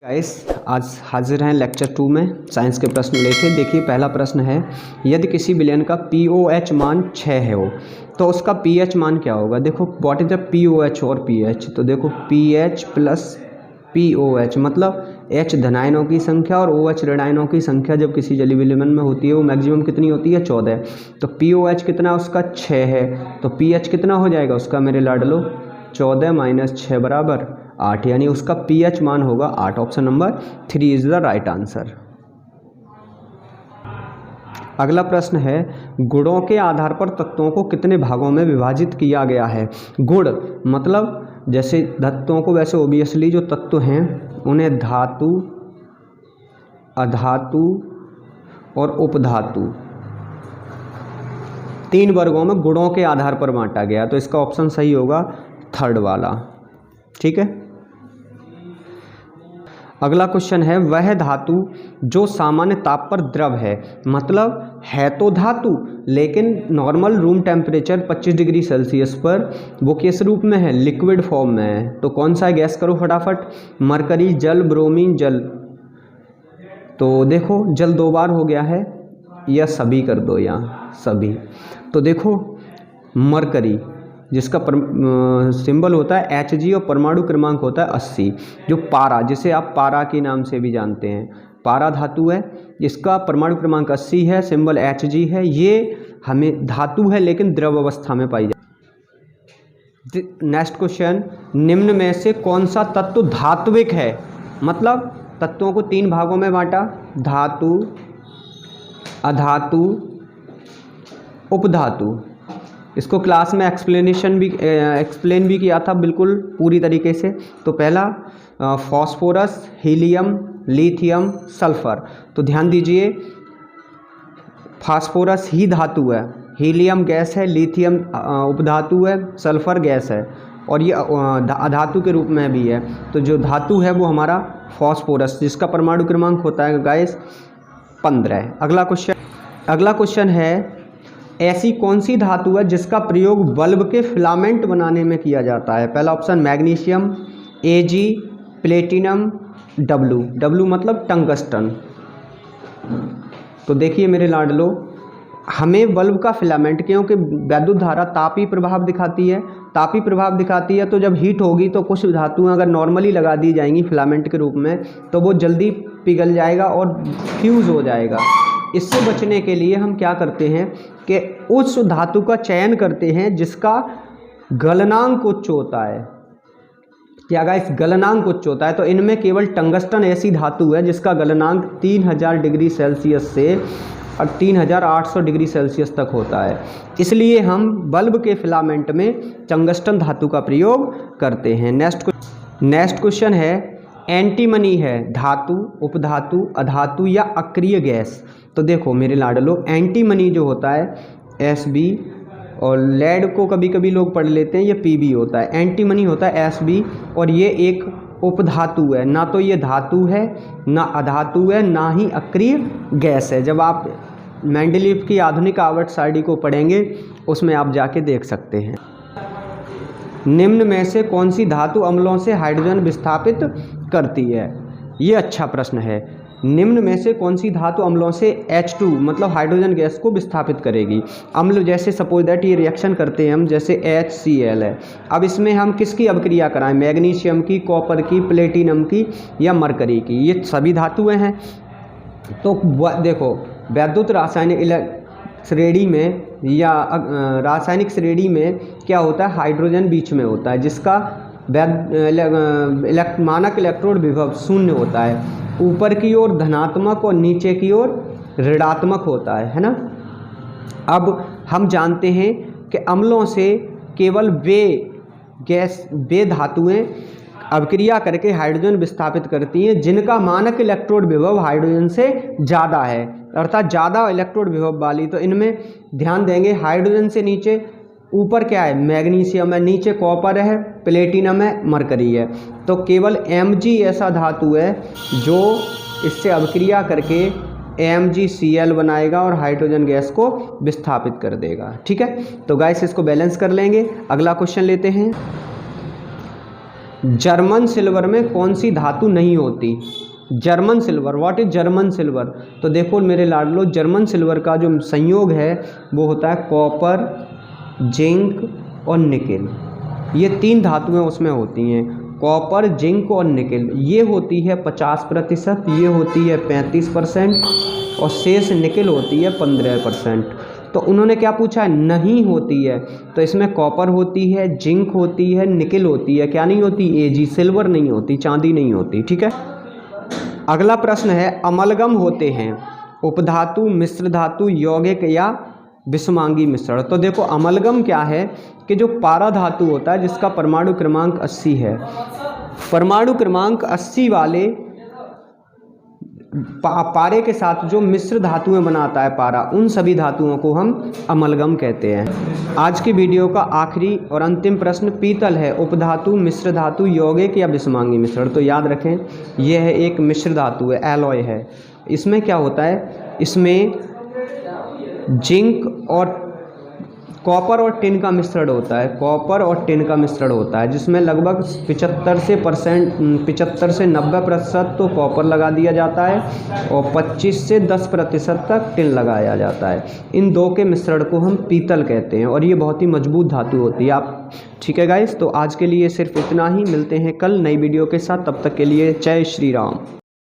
Guys आज हाजिर हैं लेक्चर 2 में साइंस के प्रश्न लेके। देखिए पहला प्रश्न है, यदि किसी विलयन का pOH मान 6 है हो तो उसका pH मान क्या होगा। देखो व्हाट इज द pOH और pH, तो देखो pH प्लस pOH मतलब H धनायनों की संख्या और OH ऋणायनों की संख्या जब किसी जलीय विलयन में होती है वो मैक्सिमम कितनी होती है 14। तो pOH कितना उसका 6 है, तो pH कितना हो जाएगा उसका मेरे लाडलो 14 माइनस 6 बराबर 8, यानी उसका pH मान होगा 8। Option number 3 is the right answer. अगला प्रश्न है, गुणों के आधार पर तत्वों को कितने भागों में विभाजित किया गया है। गुण मतलब जैसे तत्वों को, वैसे ओबियसली जो तत्व हैं उन्हें धातु, अधातु और उपधातु 3 वर्गों में गुणों के आधार पर बांटा गया, तो इसका ऑप्शन सही होगा थर्ड वाला। ठीक है। अगला क्वेश्चन है, वह धातु जो सामान्य ताप पर द्रव है, मतलब है तो धातु लेकिन normal room temperature 25 degree Celsius पर वो किस रूप में है, लिक्विड फॉर्म में है, तो कौन सा है गैस करो फटाफट। मरकरी, जल, ब्रोमीन, जल। तो देखो जल 2 बार हो गया है, या सभी कर दो, यहाँ सभी। तो देखो मरकरी जिसका सिंबल होता है Hg और परमाणु क्रमांक होता है 80, जो पारा, जिसे आप पारा के नाम से भी जानते हैं, पारा धातु है, इसका परमाणु क्रमांक 80 है, सिंबल Hg है। ये हमें धातु है लेकिन द्रव अवस्था में पाई जाती। नेक्स्ट क्वेश्चन, निम्न में से कौन सा तत्व धात्विक है, मतलब तत्वों को 3 भागों में बांटा, धातु, अधातु, उपधातु। इसको क्लास में एक्सप्लेन भी किया था बिल्कुल पूरी तरीके से। तो पहला फॉस्फोरस, हीलियम, लिथियम, सल्फर। तो ध्यान दीजिए, फास्फोरस ही धातु है, हीलियम गैस है, लिथियम उपधातु है, सल्फर गैस है, और ये अधातु के रूप में भी है। तो जो धातु है वो हमारा फॉस्फोरस, जिसका परमाणु क्रमांक होता है गाइस 15। अगला क्वेश्चन है, ऐसी कौन सी धातु है जिसका प्रयोग बल्ब के फिलामेंट बनाने में किया जाता है। पहला option magnesium, Ag, platinum, W मतलब टंगस्टन। तो देखिए मेरे लाडलो, हमें बल्ब का फिलामेंट, क्योंकि वैद्युत धारा तापी प्रभाव दिखाती है, तो जब हीट होगी तो कुछ धातुएं अगर नॉर्मली लगा दी जाएंगी फिलामेंट के रूप में तो वो जल्दी पिघल जाएगा और फ्यूज़ हो जाएगा। इससे बचने के लिए हम क्या करते हैं कि उस धातु का चयन करते हैं जिसका गलनांक उच्च होता है। क्या गाइस, गलनांक उच्च होता है। तो इनमें केवल टंगस्टन ऐसी धातु है जिसका गलनांक 3000 डिग्री सेल्सियस से और 3800 डिग्री सेल्सियस तक होता है। इसलिए हम बल्ब के फिलामेंट में टंगस्टन धातु का प्रयोग करते हैं। नेक्स्ट क्वेश्चन है, एंटीमनी है धातु, उपधातु, अधातु या अक्रिय गैस। तो देखो मेरे लाडलो, एंटीमनी जो होता है Sb, और लेड को कभी कभी लोग पढ़ लेते हैं, ये Pb होता है। एंटीमनी होता है Sb और ये एक उपधातु है, ना तो ये धातु है, ना अधातु है, ना ही अक्रिय गैस है। जब आप मेंडलीव की आधुनिक आवर्त सारणी को पढ़ेंगे उसमें आप जाके देख सकते हैं। निम्न में से कौन सी धातु अम्लों से हाइड्रोजन विस्थापित करती है। ये अच्छा प्रश्न है। निम्न में से कौन सी धातु अम्लों से H2 मतलब हाइड्रोजन गैस को विस्थापित करेगी। अम्ल जैसे सपोज दैट ये रिएक्शन करते हैं हम, जैसे HCl है। अब इसमें हम किसकी अभिक्रिया कराएं, मैग्नीशियम की, कॉपर की, प्लेटिनम की या मरकरी की। ये सभी धातुएं हैं। तो देखो वैद्युत रासायनिक श्रेणी में या रासायनिक श्रेणी में क्या होता है, हाइड्रोजन बीच में होता है, जिसका मानक इलेक्ट्रोड विभव 0 होता है। ऊपर की ओर धनात्मक और नीचे की ओर ऋणात्मक होता है ना। अब हम जानते हैं कि अम्लों से केवल वे धातुएं अभिक्रिया करके हाइड्रोजन विस्थापित करती हैं जिनका मानक इलेक्ट्रोड विभव हाइड्रोजन से ज़्यादा है, अर्थात ज़्यादा इलेक्ट्रोड विभव वाली। तो इनमें ध्यान देंगे, हाइड्रोजन से नीचे ऊपर क्या है, मैग्नीशियम है, नीचे कॉपर है, प्लेटिनम है, मरकरी है। तो केवल Mg ऐसा धातु है जो इससे अभिक्रिया करके MgCl बनाएगा और हाइड्रोजन गैस को विस्थापित कर देगा। ठीक है, तो गाइस इसको बैलेंस कर लेंगे। अगला क्वेश्चन लेते हैं। जर्मन सिल्वर में कौन सी धातु नहीं होती? German silver, what is German silver? तो देखो मेरे लाडलो, जर्मन सिल्वर का जो संयोग है वो होता है कॉपर, जिंक और निकेल। ये 3 धातुएं उसमें होती हैं, कॉपर, जिंक और निकेल। ये होती है 50%, ये होती है 35% और शेष निकेल होती है 15%। तो उन्होंने क्या पूछा है? नहीं होती है। तो इसमें कॉपर होती है, जिंक होती है, निकेल होती है, क्या नहीं होती? एजी, सिल्वर नहीं होती, चांदी नहीं होती। ठीक है। अगला प्रश्न है, अमलगम होते हैं उपधातु, मिश्र धातु, यौगिक या विषमांगी मिश्रण। तो देखो अमलगम क्या है कि जो पारा धातु होता है जिसका परमाणु क्रमांक 80 है, परमाणु क्रमांक 80 वाले पारे के साथ जो मिश्र धातुएं बनाता है पारा, उन सभी धातुओं को हम अमलगम कहते हैं। आज की वीडियो का आखिरी और अंतिम प्रश्न पीतल है उपधातु, मिश्र धातु, यौगिक या विषमांगी मिश्रण। तो याद रखें यह है एक मिश्र धातु है, एलॉय है। इसमें क्या होता है? इसमें जिंक और कॉपर और टिन का मिश्रण होता है, कॉपर और टिन का मिश्रण होता है, जिसमें लगभग 75 से 90% तो कॉपर लगा दिया जाता है और 25 से 10% तक टिन लगाया जाता है। इन 2 के मिश्रण को हम पीतल कहते हैं और ये बहुत ही मजबूत धातु होती है। आप ठीक है गाइस, तो आज के लिए सिर्फ इतना ही। मिलते हैं कल नई वीडियो के साथ, तब तक के लिए जय श्री राम।